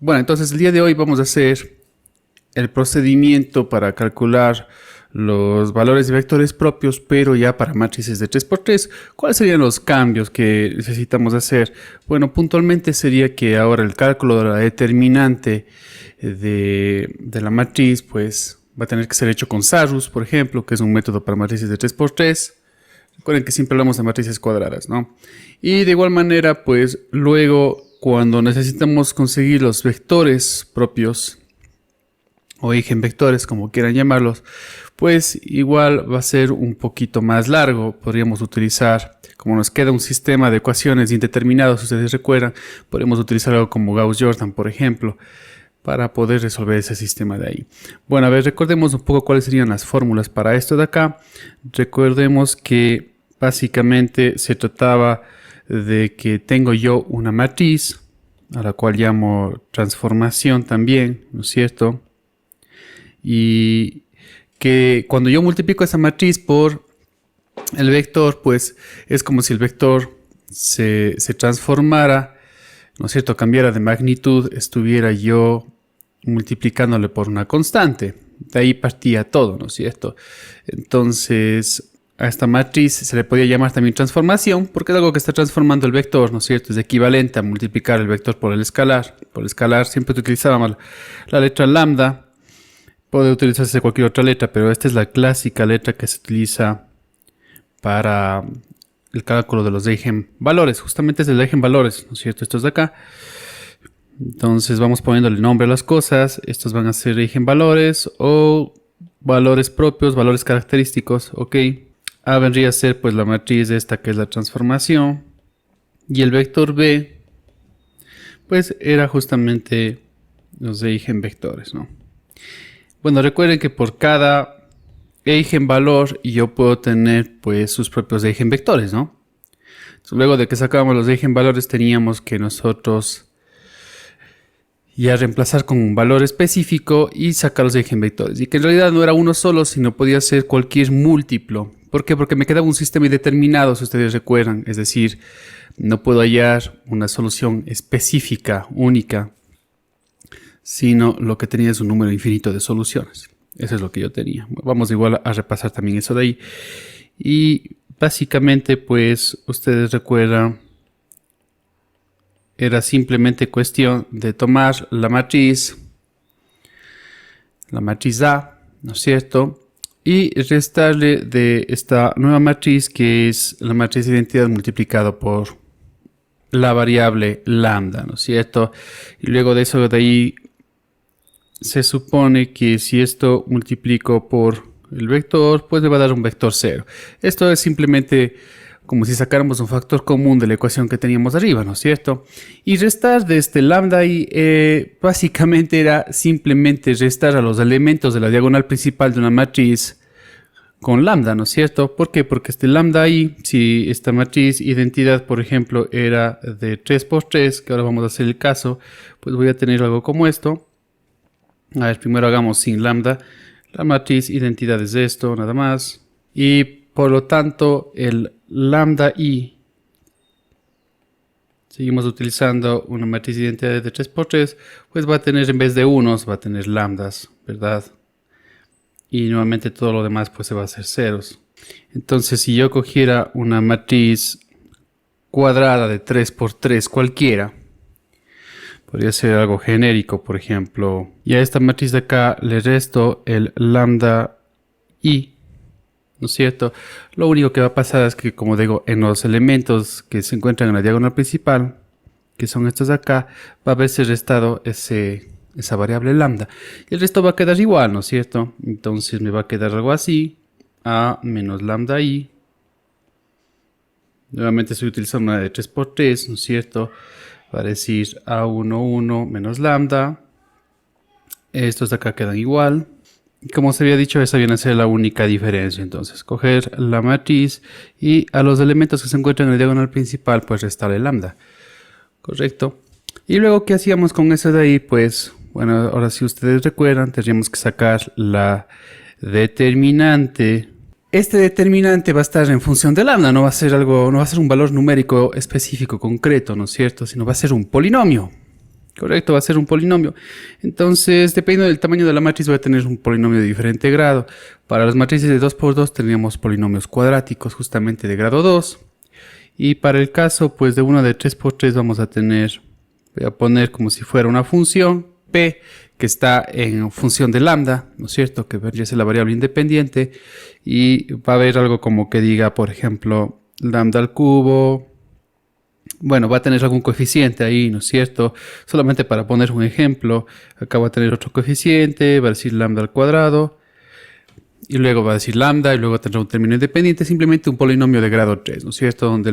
Bueno, entonces el día de hoy vamos a hacer el procedimiento para calcular los valores de vectores propios, pero ya para matrices de 3×3. ¿Cuáles serían los cambios que necesitamos hacer? Bueno, puntualmente sería que ahora el cálculo de la determinante de la matriz pues va a tener que ser hecho con Sarrus, por ejemplo, que es un método para matrices de 3×3. Recuerden que siempre hablamos de matrices cuadradas, ¿no? Y de igual manera, pues luego cuando necesitamos conseguir los vectores propios o eigenvectores, como quieran llamarlos, pues igual va a ser un poquito más largo. Podríamos utilizar, como nos queda un sistema de ecuaciones indeterminados, si ustedes recuerdan, podríamos utilizar algo como Gauss-Jordan, por ejemplo, para poder resolver ese sistema de ahí. Bueno, a ver, recordemos un poco cuáles serían las fórmulas para esto de acá. Recordemos que básicamente se trataba de que tengo yo una matriz, a la cual llamo transformación también, ¿no es cierto? Y que cuando yo multiplico esa matriz por el vector, pues es como si el vector se transformara, ¿no es cierto? Cambiara de magnitud, estuviera yo multiplicándole por una constante. De ahí partía todo, ¿no es cierto? Entonces a esta matriz se le podía llamar también transformación, porque es algo que está transformando el vector, ¿no es cierto? Es equivalente a multiplicar el vector por el escalar. Por el escalar siempre utilizábamos la letra lambda. Puede utilizarse cualquier otra letra, pero esta es la clásica letra que se utiliza para el cálculo de los eigenvalores. Justamente es el eigenvalores, ¿no es cierto? Esto es de acá. Entonces vamos poniéndole nombre a las cosas. Estos van a ser eigenvalores o valores propios, valores característicos, ¿ok? A vendría a ser pues la matriz esta que es la transformación. Y el vector B pues era justamente los eigenvectores, ¿no? Bueno, recuerden que por cada eigenvalor yo puedo tener pues sus propios eigenvectores, ¿no? Entonces, luego de que sacábamos los eigenvalores teníamos que nosotros ya reemplazar con un valor específico y sacar los eigenvectores. Y que en realidad no era uno solo, sino podía ser cualquier múltiplo. ¿Por qué? Porque me quedaba un sistema indeterminado, si ustedes recuerdan. Es decir, no puedo hallar una solución específica, única, sino lo que tenía es un número infinito de soluciones. Eso es lo que yo tenía. Vamos igual a repasar también eso de ahí. Y básicamente, pues, ustedes recuerdan, era simplemente cuestión de tomar la matriz A, ¿no es cierto? Y restarle de esta nueva matriz, que es la matriz de identidad multiplicado por la variable lambda, ¿no es cierto? Y luego de eso de ahí se supone que si esto multiplico por el vector, pues me va a dar un vector 0. Esto es simplemente como si sacáramos un factor común de la ecuación que teníamos arriba, ¿no es cierto? Y restar de este lambda i básicamente era simplemente restar a los elementos de la diagonal principal de una matriz con lambda, ¿no es cierto? ¿Por qué? Porque este lambda i, si esta matriz identidad, por ejemplo, era de 3×3, que ahora vamos a hacer el caso, pues voy a tener algo como esto. A ver, primero hagamos sin lambda. La matriz identidad es esto, nada más. Y por lo tanto, el lambda i, seguimos utilizando una matriz de identidad de 3×3, pues va a tener, en vez de unos, va a tener lambdas, ¿verdad? Y nuevamente todo lo demás pues se va a hacer ceros. Entonces, si yo cogiera una matriz cuadrada de 3×3 cualquiera, podría ser algo genérico, por ejemplo. Y a esta matriz de acá le resto el lambda i, ¿no es cierto? Lo único que va a pasar es que, como digo, en los elementos que se encuentran en la diagonal principal, que son estos de acá, va a haberse restado esa variable lambda. Y el resto va a quedar igual, ¿no es cierto? Entonces me va a quedar algo así, a menos lambda i. Nuevamente estoy utilizando una de 3×3, ¿no es cierto? Para decir A11 menos lambda. Estos de acá quedan igual. Como se había dicho, esa viene a ser la única diferencia. Entonces, coger la matriz y a los elementos que se encuentran en el diagonal principal, pues restarle lambda. Correcto. Y luego, ¿qué hacíamos con eso de ahí? Pues, bueno, ahora si ustedes recuerdan, tendríamos que sacar la determinante. Este determinante va a estar en función de lambda, no va a ser algo, no va a ser un valor numérico específico, concreto, ¿no es cierto? Sino va a ser un polinomio. Correcto, va a ser un polinomio. Entonces, dependiendo del tamaño de la matriz, voy a tener un polinomio de diferente grado. Para las matrices de 2 por 2 tendríamos polinomios cuadráticos justamente de grado 2. Y para el caso pues de uno de 3 por 3 vamos a tener, voy a poner como si fuera una función p que está en función de lambda, ¿no es cierto? Que vendría a ser la variable independiente. Y va a haber algo como que diga, por ejemplo, lambda al cubo. Bueno, va a tener algún coeficiente ahí, ¿no es cierto? Solamente para poner un ejemplo, acá va a tener otro coeficiente, va a decir lambda al cuadrado, y luego va a decir lambda, y luego tendrá un término independiente, simplemente un polinomio de grado 3, ¿no es cierto? Donde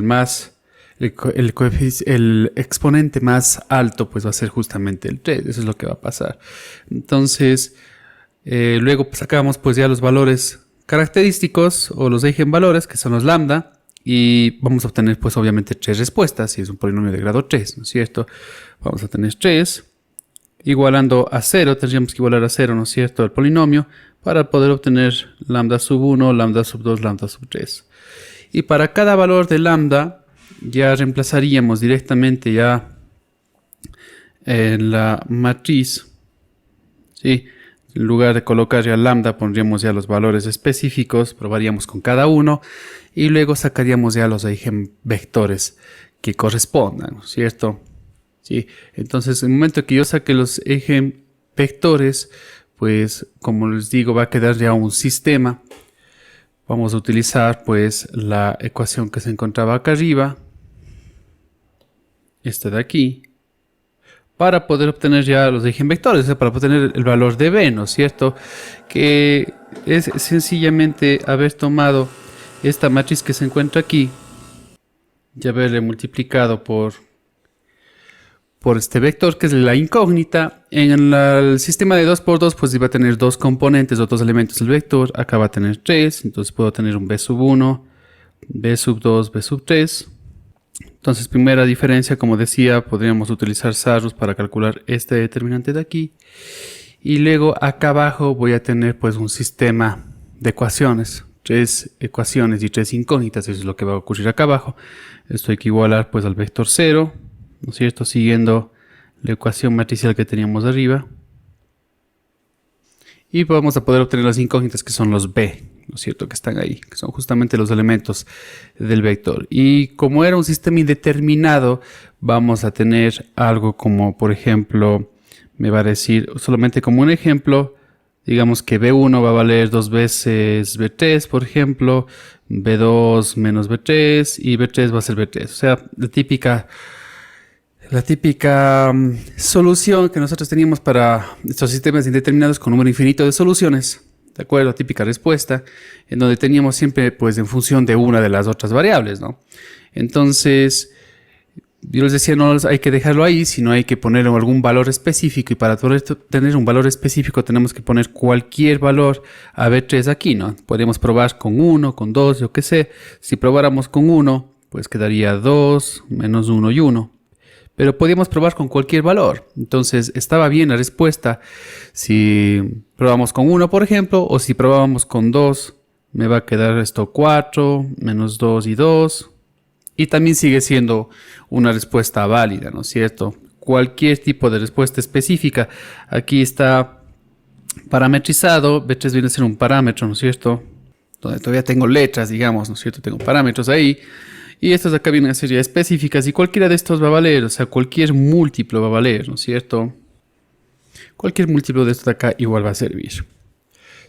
el exponente más alto pues va a ser justamente el 3, eso es lo que va a pasar. Entonces, luego sacamos pues ya los valores característicos o los eigenvalores, que son los lambda. Y vamos a obtener pues obviamente 3 respuestas, si es un polinomio de grado 3, ¿no es cierto? Vamos a tener 3, igualando a 0, tendríamos que igualar a 0, ¿no es cierto? El polinomio, para poder obtener lambda sub 1, lambda sub 2, lambda sub 3. Y para cada valor de lambda, ya reemplazaríamos directamente ya en la matriz, ¿sí? En lugar de colocar ya lambda, pondríamos ya los valores específicos, probaríamos con cada uno y luego sacaríamos ya los eigenvectores que correspondan, ¿no es cierto? ¿Sí? Entonces, en el momento que yo saque los eigenvectores, pues como les digo, va a quedar ya un sistema. Vamos a utilizar pues la ecuación que se encontraba acá arriba, esta de aquí, para poder obtener ya los eigenvectores, o sea, para obtener el valor de b, ¿no es cierto? Que es sencillamente haber tomado esta matriz que se encuentra aquí y haberle multiplicado por este vector, que es la incógnita. En el sistema de 2 por 2 pues iba a tener dos componentes o dos elementos del vector. Acá va a tener 3, entonces puedo tener un b sub 1, b sub 2, b sub 3. Entonces, primera diferencia, como decía, podríamos utilizar Sarrus para calcular este determinante de aquí. Y luego acá abajo voy a tener pues un sistema de ecuaciones. 3 ecuaciones y 3 incógnitas, eso es lo que va a ocurrir acá abajo. Esto hay que igualar pues al vector 0, ¿no es cierto? Siguiendo la ecuación matricial que teníamos arriba. Y vamos a poder obtener las incógnitas, que son los b, ¿no es cierto? Que están ahí, que son justamente los elementos del vector. Y como era un sistema indeterminado, vamos a tener algo como, por ejemplo, me va a decir, solamente como un ejemplo, digamos que B1 va a valer 2 veces B3, por ejemplo, B2 menos B3 y B3 va a ser B3. O sea, la típica solución que nosotros teníamos para estos sistemas indeterminados con número infinito de soluciones. ¿De acuerdo? La típica respuesta, en donde teníamos siempre pues en función de una de las otras variables, ¿no? Entonces, yo les decía, no hay que dejarlo ahí, sino hay que poner algún valor específico, y para poder tener un valor específico tenemos que poner cualquier valor a B3 aquí, ¿no? Podríamos probar con 1, con 2, yo qué sé. Si probáramos con 1, pues quedaría 2, menos 1 y 1. Pero podíamos probar con cualquier valor. Entonces estaba bien la respuesta si probamos con 1, por ejemplo, o si probábamos con 2, me va a quedar esto 4, menos 2 y 2. Y también sigue siendo una respuesta válida, ¿no es cierto? Cualquier tipo de respuesta específica. Aquí está parametrizado. B3 viene a ser un parámetro, ¿no es cierto? Donde todavía tengo letras, digamos, ¿no es cierto? Tengo parámetros ahí. Y estas acá vienen a ser ya específicas, y cualquiera de estos va a valer, o sea, cualquier múltiplo va a valer, ¿no es cierto? Cualquier múltiplo de estos de acá igual va a servir.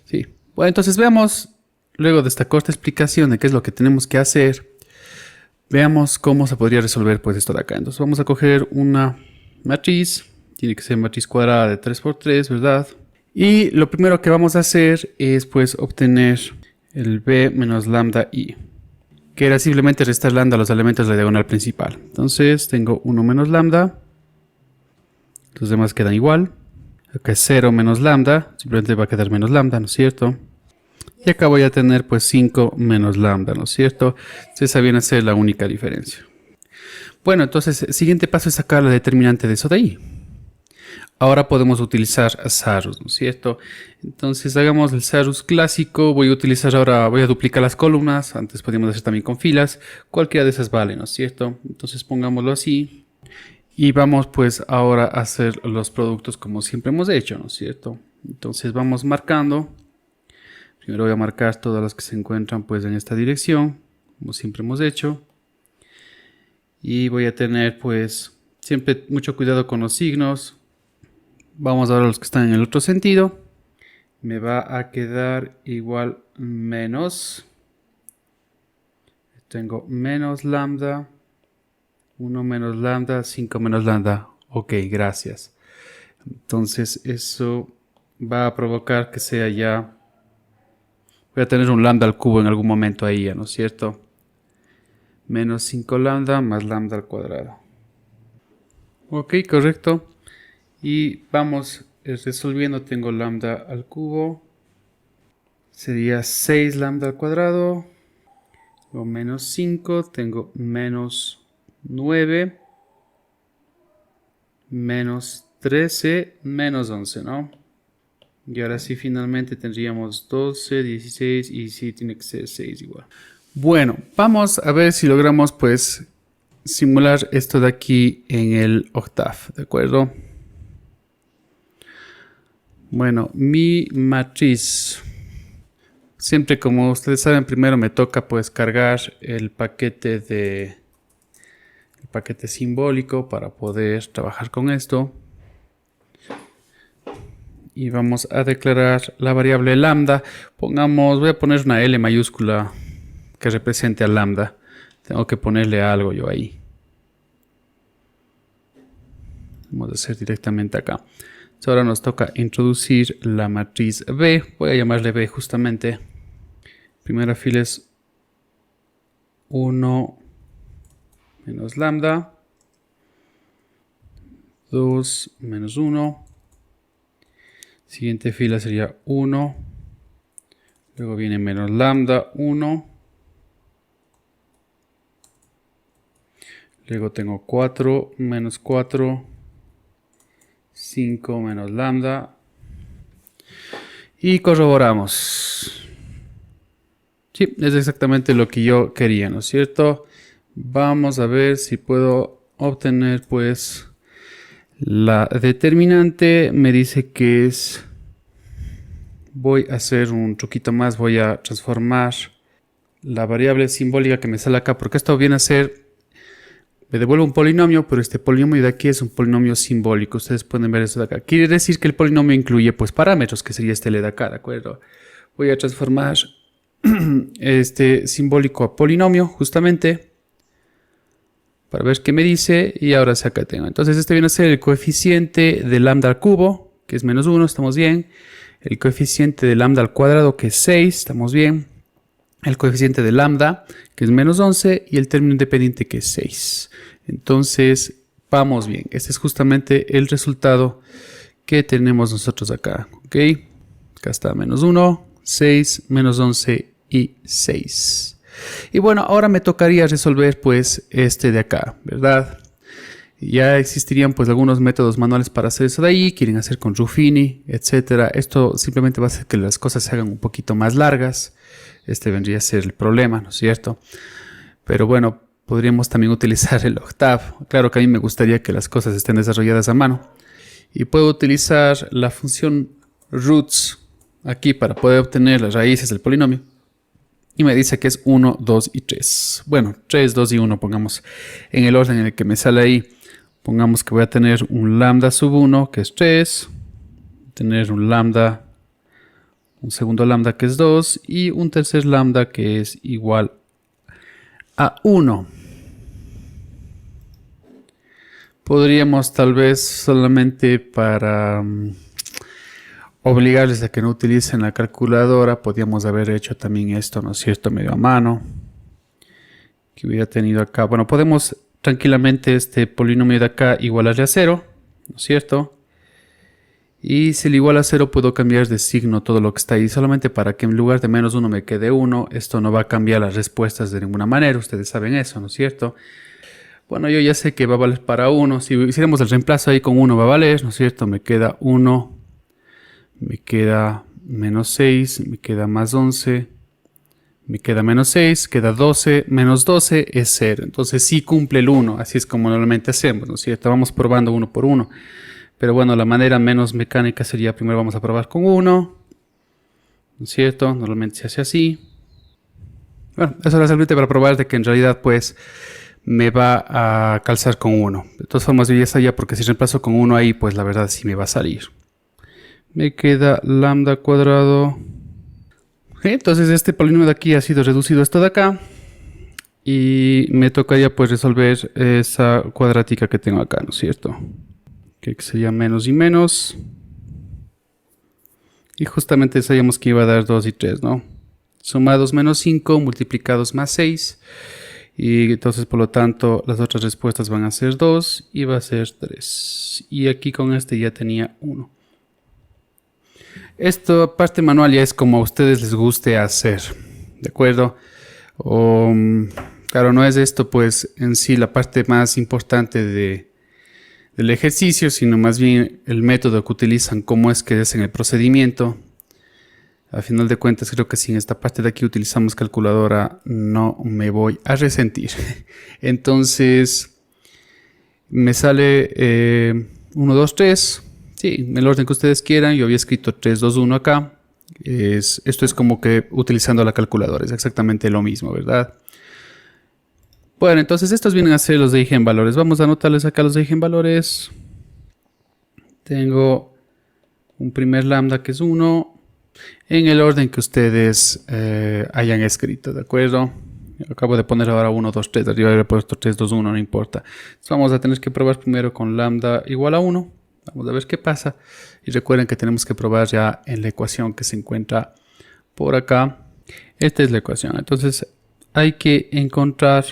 Sí. Bueno, entonces veamos, luego de esta corta explicación de qué es lo que tenemos que hacer, veamos cómo se podría resolver pues esto de acá. Entonces vamos a coger una matriz, tiene que ser matriz cuadrada de 3 por 3, ¿verdad? Y lo primero que vamos a hacer es pues obtener el b menos lambda i, que era simplemente restar lambda a los elementos de la diagonal principal. Entonces tengo 1 menos lambda, los demás quedan igual. Acá es 0 menos lambda, simplemente va a quedar menos lambda, ¿no es cierto? Y acá voy a tener pues 5 menos lambda, ¿no es cierto? Esa viene a ser la única diferencia. Bueno, entonces el siguiente paso es sacar la determinante de eso de ahí. Ahora podemos utilizar Sarrus, ¿no es cierto? Entonces hagamos el Sarrus clásico. Voy a duplicar las columnas. Antes podíamos hacer también con filas. Cualquiera de esas vale, ¿no es cierto? Entonces pongámoslo así. Y vamos pues ahora a hacer los productos como siempre hemos hecho, ¿no es cierto? Entonces vamos marcando. Primero voy a marcar todas las que se encuentran pues en esta dirección, como siempre hemos hecho. Y voy a tener pues siempre mucho cuidado con los signos. Vamos ahora a los que están en el otro sentido. Me va a quedar igual menos. Tengo menos lambda. 1 menos lambda, 5 menos lambda. Ok, gracias. Entonces eso va a provocar que sea ya... Voy a tener un lambda al cubo en algún momento ahí, ¿no es cierto? Menos 5 lambda más lambda al cuadrado. Ok, correcto. Y vamos resolviendo. Tengo lambda al cubo. Sería 6 lambda al cuadrado. Tengo menos 5. Tengo menos 9, menos 13, menos 11, ¿no? Y ahora sí finalmente tendríamos 12, 16 y sí tiene que ser 6 igual. Bueno, vamos a ver si logramos pues simular esto de aquí en el Octave, ¿de acuerdo? Bueno, mi matriz. Siempre como ustedes saben, primero me toca pues cargar el paquete simbólico para poder trabajar con esto. Y vamos a declarar la variable lambda. Pongamos, voy a poner una L mayúscula que represente a lambda. Tengo que ponerle algo yo ahí. Vamos a hacer directamente acá. Entonces ahora nos toca introducir la matriz B. Voy a llamarle B justamente. Primera fila es 1 menos lambda, 2 menos 1, siguiente fila sería 1, luego viene menos lambda, 1, luego tengo 4 menos 4, 5 menos lambda y corroboramos. Sí, es exactamente lo que yo quería, ¿no es cierto? Vamos a ver si puedo obtener pues la determinante. Me dice que es... Voy a hacer un truquito más. Voy a transformar la variable simbólica que me sale acá. Porque esto viene a ser... Me devuelve un polinomio, pero este polinomio de aquí es un polinomio simbólico. Ustedes pueden ver eso de acá. Quiere decir que el polinomio incluye pues parámetros, que sería este L de acá, ¿de acuerdo? Voy a transformar este simbólico a polinomio justamente para ver qué me dice, y ahora sí acá tengo. Entonces este viene a ser el coeficiente de lambda al cubo, que es menos 1, estamos bien. El coeficiente de lambda al cuadrado, que es 6, estamos bien. El coeficiente de lambda, que es menos 11, y el término independiente, que es 6. Entonces vamos bien. Este es justamente el resultado que tenemos nosotros acá. ¿Ok? Acá está menos 1, 6, menos 11 y 6. Y bueno, ahora me tocaría resolver pues este de acá, ¿verdad? Ya existirían pues algunos métodos manuales para hacer eso de ahí, quieren hacer con Ruffini, etcétera. Esto simplemente va a hacer que las cosas se hagan un poquito más largas. Este vendría a ser el problema, ¿no es cierto? Pero bueno, podríamos también utilizar el Octave. Claro que a mí me gustaría que las cosas estén desarrolladas a mano. Y puedo utilizar la función roots aquí para poder obtener las raíces del polinomio. Y me dice que es 1, 2 y 3. Bueno, 3, 2 y 1 pongamos en el orden en el que me sale ahí. Pongamos que voy a tener un lambda sub 1 que es 3. Tener un lambda, un segundo lambda que es 2. Y un tercer lambda que es igual a 1. Podríamos tal vez solamente para... obligarles a que no utilicen la calculadora, podríamos haber hecho también esto, ¿no es cierto? Medio a mano. Que hubiera tenido acá. Bueno, podemos tranquilamente este polinomio de acá igualarle a 0, ¿no es cierto? Y si le iguala a 0 puedo cambiar de signo todo lo que está ahí. Solamente para que en lugar de menos 1 me quede 1. Esto no va a cambiar las respuestas de ninguna manera. Ustedes saben eso, ¿no es cierto? Bueno, yo ya sé que va a valer para 1. Si hiciéramos el reemplazo ahí con 1 va a valer, ¿no es cierto? Me queda 1. Me queda menos 6, me queda más 11, Me queda menos 6, queda 12, menos 12 es 0. Entonces sí cumple el 1, así es como normalmente hacemos, ¿no es cierto? Vamos probando uno por uno. Pero bueno, la manera menos mecánica sería primero vamos a probar con 1, ¿no es cierto? Normalmente se hace así. Bueno, eso era simplemente para probar de que en realidad pues me va a calzar con 1. De todas formas yo ya sabía porque si reemplazo con 1 ahí pues la verdad sí me va a salir. Me queda lambda cuadrado. Entonces este polinomio de aquí ha sido reducido a esto de acá. Y me tocaría pues resolver esa cuadrática que tengo acá, ¿no es cierto? Que sería menos y menos. Y justamente sabíamos que iba a dar 2 y 3, ¿no? Sumados menos 5, multiplicados más 6. Y entonces por lo tanto las otras respuestas van a ser 2 y va a ser 3. Y aquí con este ya tenía 1. Esta parte manual ya es como a ustedes les guste hacer, ¿de acuerdo? Claro, no es esto pues en sí la parte más importante del ejercicio, sino más bien el método que utilizan, cómo es que hacen el procedimiento. A final de cuentas creo que si en esta parte de aquí utilizamos calculadora no me voy a resentir. Entonces me sale 1, 2, 3. Sí, en el orden que ustedes quieran. Yo había escrito 3, 2, 1 acá. Esto es como que utilizando la calculadora. Es exactamente lo mismo, ¿verdad? Bueno, entonces estos vienen a ser los de eigenvalores. Vamos a anotarles acá los de eigenvalores. Tengo un primer lambda que es 1. En el orden que ustedes hayan escrito, ¿de acuerdo? Acabo de poner ahora 1, 2, 3. Arriba habría puesto 3, 2, 1, no importa. Entonces vamos a tener que probar primero con lambda igual a 1. Vamos a ver qué pasa. Y recuerden que tenemos que probar ya en la ecuación que se encuentra por acá. Esta es la ecuación. Entonces hay que encontrar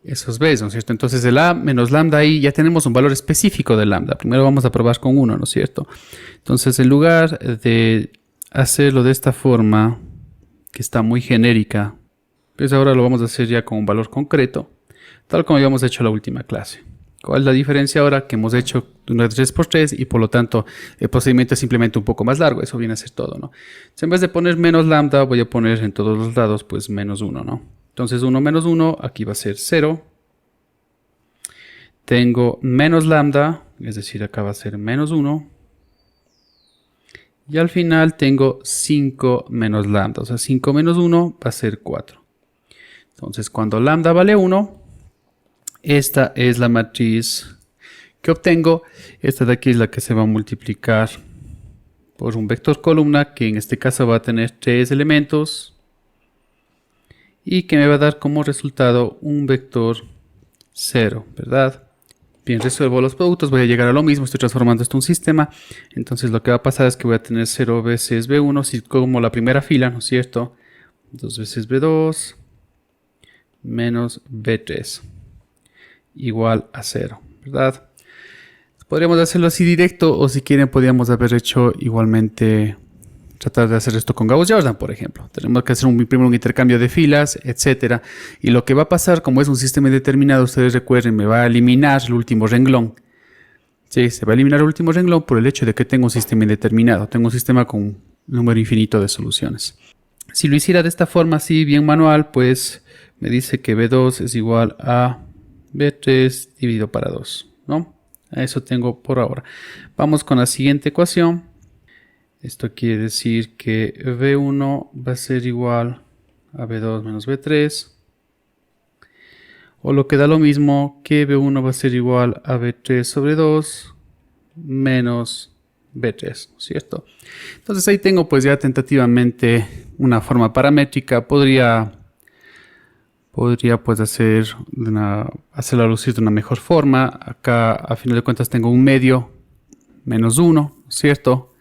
esos b's, ¿no es cierto? Entonces el a menos lambda ahí ya tenemos un valor específico de lambda. Primero vamos a probar con 1, ¿no es cierto? Entonces en lugar de hacerlo de esta forma, que está muy genérica, pues ahora lo vamos a hacer ya con un valor concreto, tal como habíamos hecho la última clase. ¿Cuál es la diferencia ahora? Que hemos hecho una 3×3 y por lo tanto el procedimiento es simplemente un poco más largo. Eso viene a ser todo, ¿no? Entonces, en vez de poner menos lambda, voy a poner en todos los lados pues menos 1, ¿no? Entonces 1 menos 1, aquí va a ser 0. Tengo menos lambda, es decir, acá va a ser menos 1. Y al final tengo 5 menos lambda, o sea, 5 menos 1 va a ser 4. Entonces cuando lambda vale 1, esta es la matriz que obtengo. Esta de aquí es la que se va a multiplicar por un vector columna, que en este caso va a tener 3 elementos. Y que me va a dar como resultado un vector 0, ¿verdad? Bien, resuelvo los productos, voy a llegar a lo mismo, estoy transformando esto en un sistema. Entonces lo que va a pasar es que voy a tener 0 veces B1, si como la primera fila, ¿no es cierto? 2 veces B2 menos B3 igual a 0, ¿verdad? Podríamos hacerlo así directo, o si quieren podríamos haber hecho igualmente, tratar de hacer esto con Gauss-Jordan, por ejemplo. Tenemos que hacer primero un intercambio de filas, etcétera. Y lo que va a pasar, como es un sistema indeterminado, ustedes recuerden, me va a eliminar el último renglón. Sí, se va a eliminar el último renglón por el hecho de que tengo un sistema indeterminado. Tengo un sistema con un número infinito de soluciones. Si lo hiciera de esta forma, así bien manual, pues me dice que B2 es igual a B3 dividido para 2, ¿no? A eso tengo por ahora. Vamos con la siguiente ecuación. Esto quiere decir que B1 va a ser igual a B2 menos B3. O lo que da lo mismo que B1 va a ser igual a B3 sobre 2 menos B3, ¿cierto? Entonces ahí tengo pues ya tentativamente una forma paramétrica. Podría pues hacerla lucir de una mejor forma. Acá a final de cuentas tengo un medio menos 1, ¿cierto?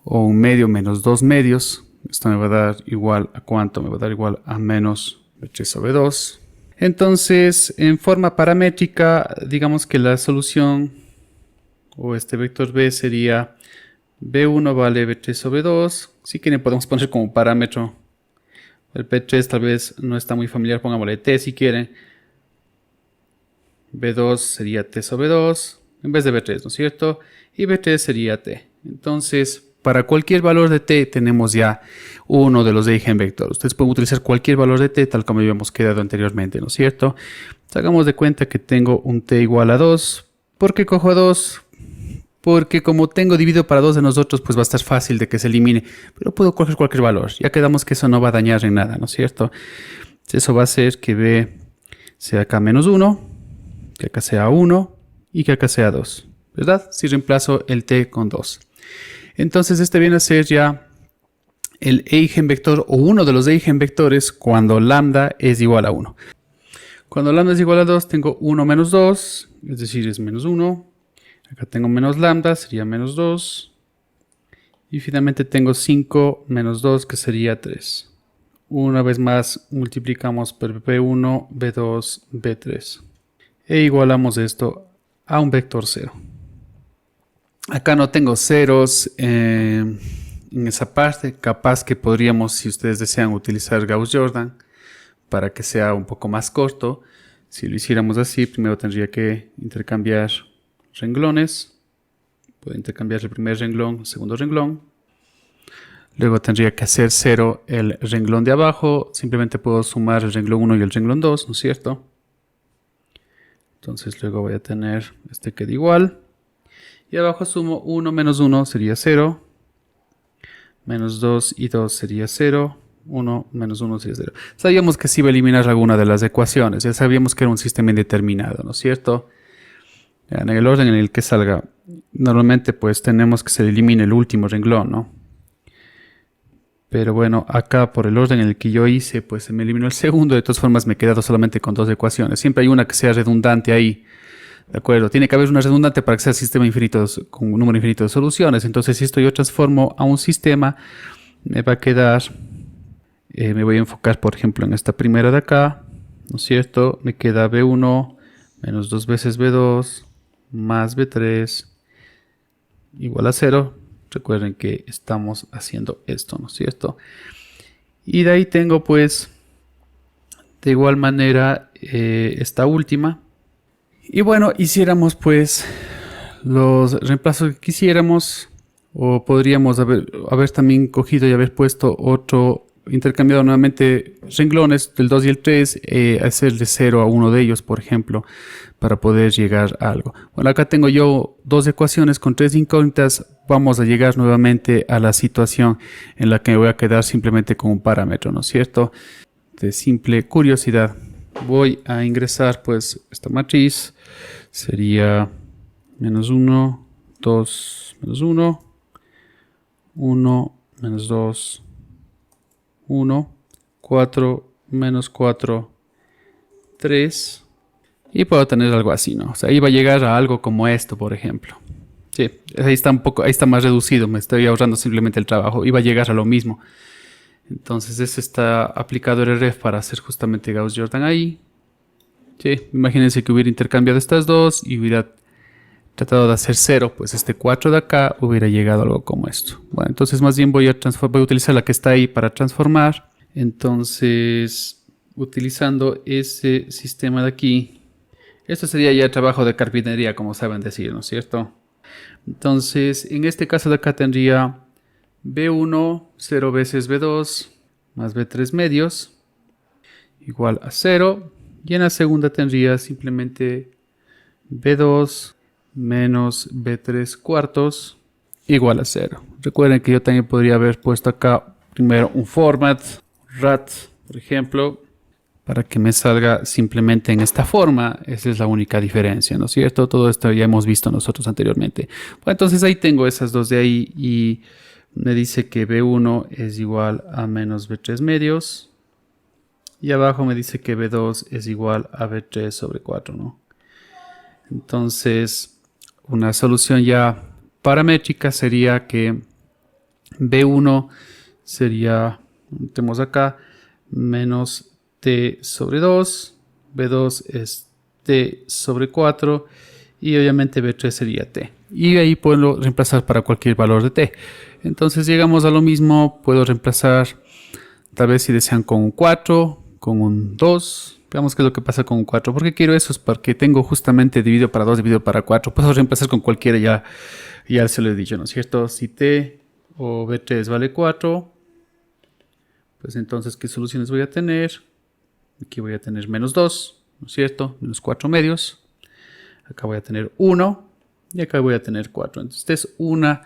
O un medio menos 2 medios. Esto me va a dar igual a ¿cuánto? Me va a dar igual a menos B3 sobre 2. Entonces, en forma paramétrica, digamos que la solución o este vector B sería B1 vale B3 sobre 2. Si quieren podemos poner como parámetro. El B3 tal vez no está muy familiar, pongámosle T si quieren. B2 sería T sobre 2 en vez de B3, ¿no es cierto? Y B3 sería T. Entonces, para cualquier valor de t tenemos ya uno de los eigenvectores. Ustedes pueden utilizar cualquier valor de t tal como habíamos quedado anteriormente, ¿no es cierto? Hagamos de cuenta que tengo un t igual a 2. ¿Por qué cojo a 2? Porque como tengo dividido para 2 de nosotros, pues va a estar fácil de que se elimine. Pero puedo coger cualquier valor. Ya quedamos que eso no va a dañar en nada, ¿no es cierto? Eso va a hacer que b sea acá menos 1, que acá sea 1 y que acá sea 2. ¿Verdad? Si reemplazo el t con 2. Entonces este viene a ser ya el eigenvector o uno de los eigenvectores cuando lambda es igual a 1. Cuando lambda es igual a 2 tengo 1 menos 2, es decir, es menos 1. Acá tengo menos lambda, sería menos 2. Y finalmente tengo 5 menos 2, que sería 3. Una vez más multiplicamos por B1, B2, B3. E igualamos esto a un vector 0. Acá no tengo ceros en esa parte. Capaz que podríamos, si ustedes desean, utilizar Gauss-Jordan para que sea un poco más corto. Si lo hiciéramos así, primero tendría que intercambiar renglones. Puedo intercambiar el primer renglón, el segundo renglón. Luego tendría que hacer 0 el renglón de abajo. Simplemente puedo sumar el renglón 1 y el renglón 2, ¿no es cierto? Entonces luego voy a tener este queda igual. Y abajo sumo 1 menos 1 sería 0. Menos 2 y 2 sería 0. 1 menos 1 sería 0. Sabíamos que se iba a eliminar alguna de las ecuaciones. Ya sabíamos que era un sistema indeterminado, ¿no es cierto? En el orden en el que salga, normalmente pues tenemos que se elimine el último renglón, ¿no? Pero bueno, acá por el orden en el que yo hice, pues se me eliminó el segundo. De todas formas me he quedado solamente con 2 ecuaciones. Siempre hay una que sea redundante ahí. ¿De acuerdo? Tiene que haber una redundante para que sea sistema infinito con un número infinito de soluciones. Entonces, si esto yo transformo a un sistema, me va a quedar... me voy a enfocar, por ejemplo, en esta primera de acá. ¿No es cierto? Me queda B1 menos 2 veces B2 más B3 igual a 0. Recuerden que estamos haciendo esto, ¿no es cierto? Y de ahí tengo, pues, de igual manera, esta última. Y bueno, hiciéramos pues los reemplazos que quisiéramos, o podríamos haber también cogido y haber puesto otro, intercambiado nuevamente renglones del 2 y el 3, hacer de 0 a uno de ellos, por ejemplo, para poder llegar a algo. Bueno, acá tengo yo 2 ecuaciones con 3 incógnitas. Vamos a llegar nuevamente a la situación en la que me voy a quedar simplemente con un parámetro, ¿no es cierto? De simple curiosidad. Voy a ingresar pues esta matriz, sería menos 1, 2, menos 1, 1, menos 2, 1, 4, menos 4, 3, y puedo tener algo así, ¿no? O sea, ahí va a llegar a algo como esto, por ejemplo. Sí, ahí está un poco, ahí está más reducido, me estoy ahorrando simplemente el trabajo, iba a llegar a lo mismo. Entonces ese está aplicado el RF para hacer justamente Gauss-Jordan ahí. Sí, imagínense que hubiera intercambiado estas dos y hubiera tratado de hacer 0, pues este 4 de acá hubiera llegado a algo como esto. Bueno, entonces más bien voy a utilizar la que está ahí para transformar. Entonces, utilizando ese sistema de aquí, esto sería ya trabajo de carpintería, como saben decir, ¿no es cierto? Entonces, en este caso de acá tendría B1, 0 veces B2, más B3 medios, igual a 0. Y en la segunda tendría simplemente B2 menos B3 cuartos, igual a 0. Recuerden que yo también podría haber puesto acá primero un format, rat, por ejemplo, para que me salga simplemente en esta forma. Esa es la única diferencia, ¿no es cierto? Todo esto ya hemos visto nosotros anteriormente. Bueno, entonces ahí tengo esas dos de ahí y me dice que B1 es igual a menos B3 medios. Y abajo me dice que B2 es igual a B3 sobre 4, ¿no? Entonces, una solución ya paramétrica sería que B1 sería, tenemos acá, menos T sobre 2, B2 es T sobre 4 y obviamente B3 sería T. Y ahí puedo reemplazar para cualquier valor de T. Entonces llegamos a lo mismo, puedo reemplazar tal vez si desean con un 4, con un 2. Veamos qué es lo que pasa con un 4. ¿Por qué quiero eso? Es porque tengo justamente dividido para 2, dividido para 4. Puedo reemplazar con cualquiera, ya se lo he dicho, ¿no es cierto? Si T o B3 vale 4, pues entonces, ¿qué soluciones voy a tener? Aquí voy a tener menos 2, ¿no es cierto? Menos 4 medios. Acá voy a tener 1 y acá voy a tener 4. Entonces, esta es una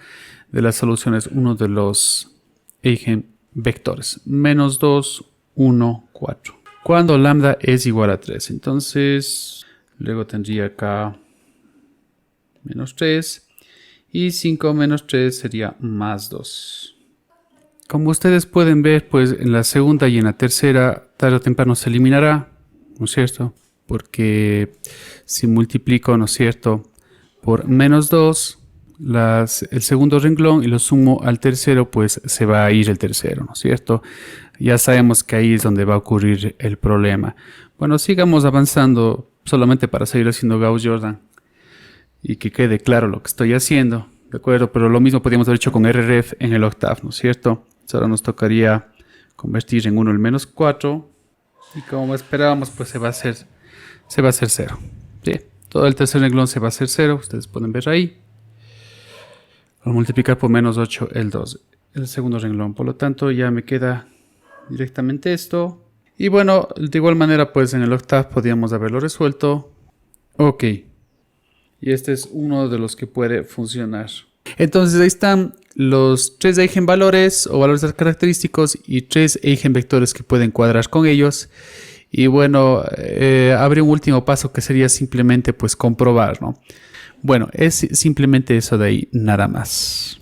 de las soluciones, uno de los eigenvectores. Menos 2, 1, 4. Cuando lambda es igual a 3. Entonces, luego tendría acá menos 3. Y 5 menos 3 sería más 2. Como ustedes pueden ver, pues en la segunda y en la tercera, tarde o temprano se eliminará, ¿no es cierto? Porque si multiplico, ¿no es cierto?, por menos 2, el segundo renglón y lo sumo al tercero, pues se va a ir el tercero, ¿no es cierto? Ya sabemos que ahí es donde va a ocurrir el problema. Bueno, sigamos avanzando solamente para seguir haciendo Gauss-Jordan y que quede claro lo que estoy haciendo, ¿de acuerdo? Pero lo mismo podríamos haber hecho con RREF en el octavo, ¿no es cierto? Ahora nos tocaría convertir en 1 el menos 4 y como esperábamos, pues se va a hacer 0. ¿Sí? Todo el tercer renglón se va a hacer 0, ustedes pueden ver ahí. Al multiplicar por menos 8 el 2, el segundo renglón. Por lo tanto, ya me queda directamente esto. Y bueno, de igual manera, pues en el octavo podríamos haberlo resuelto. Ok. Y este es uno de los que puede funcionar. Entonces ahí están los 3 eigenvalores o valores característicos y 3 eigenvectores que pueden cuadrar con ellos. Y bueno, habría un último paso que sería simplemente pues comprobar, ¿no? Bueno, es simplemente eso de ahí, nada más.